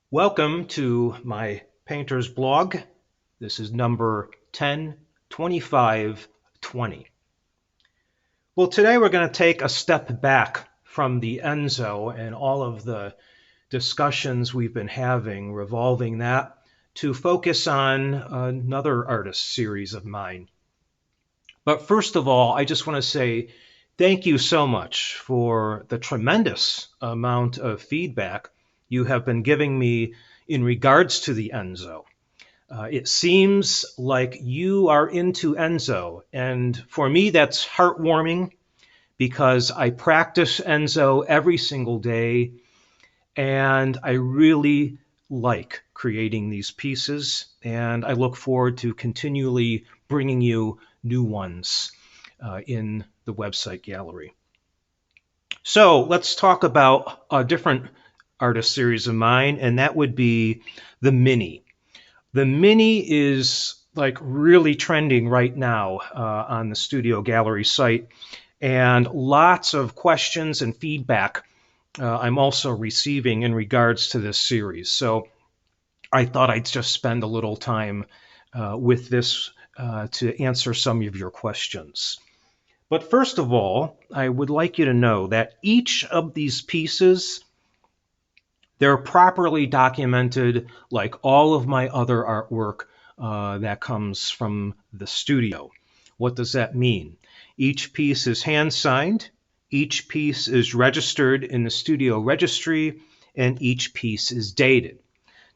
Welcome to my painter's blog. This is number 102520. Well, today we're going to take a step back from the Enzo and all of the discussions we've been having revolving that to focus on another artist series of mine. But first of all, I just want to say thank you so much for the tremendous amount of feedback you have been giving me in regards to the Enzo. It seems like you are into Enzo, and for me, that's heartwarming because I practice Enzo every single day, and I really like creating these pieces, and I look forward to continually bringing you new ones in the website gallery. So let's talk about a different artist series of mine, and that would be the Mini. The Mini is like really trending right now on the Studio Gallery site, and lots of questions and feedback I'm also receiving in regards to this series. So I thought I'd just spend a little time with this to answer some of your questions. But first of all, I would like you to know that each of these pieces, they're properly documented like all of my other artwork that comes from the studio. What does that mean? Each piece is hand signed, each piece is registered in the studio registry, and each piece is dated.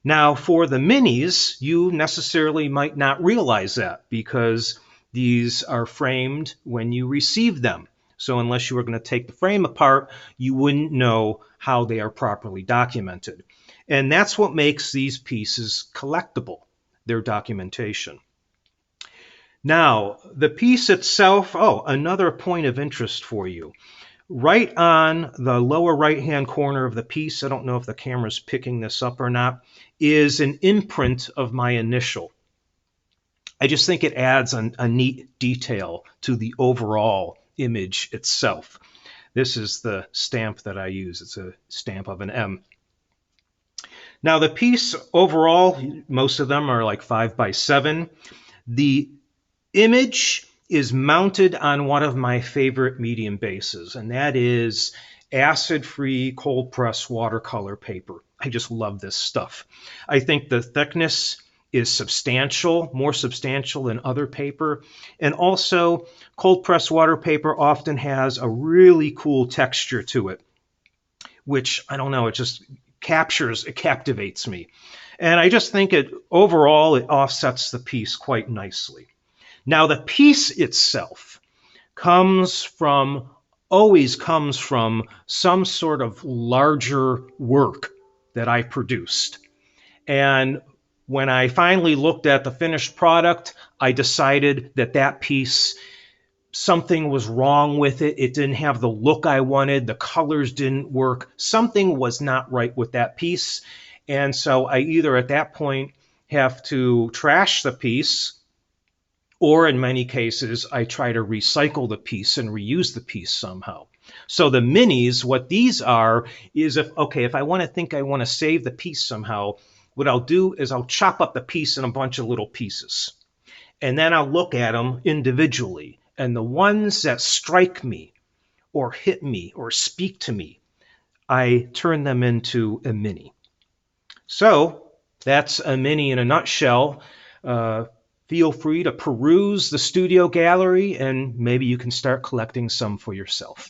Now, for the minis, you necessarily might not realize that because these are framed when you receive them. So unless you were going to take the frame apart, you wouldn't know how they are properly documented. And that's what makes these pieces collectible, their documentation. Now, the piece itself, another point of interest for you. Right on the lower right-hand corner of the piece, I don't know if the camera's picking this up or not, is an imprint of my initial. I just think it adds a neat detail to the overall image itself. This is the stamp that I use. It's a stamp of an M. Now the piece overall, most of them are like 5x7. The image is mounted on one of my favorite medium bases, and that is acid-free cold press watercolor paper. I just love this stuff. I think the thickness is substantial, more substantial than other paper. And also, cold press water paper often has a really cool texture to it, which, I don't know, it just it captivates me. And I just think overall, it offsets the piece quite nicely. Now, the piece itself always comes from some sort of larger work that I produced. And when I finally looked at the finished product, I decided that piece, something was wrong with it. It didn't have the look I wanted. The colors didn't work. Something was not right with that piece. And so I either at that point have to trash the piece, or in many cases, I try to recycle the piece and reuse the piece somehow. So the minis, what these are, is if I want to save the piece somehow, what I'll do is I'll chop up the piece in a bunch of little pieces. And then I'll look at them individually. And the ones that strike me or hit me or speak to me, I turn them into a mini. So that's a mini in a nutshell. Feel free to peruse the studio gallery and maybe you can start collecting some for yourself.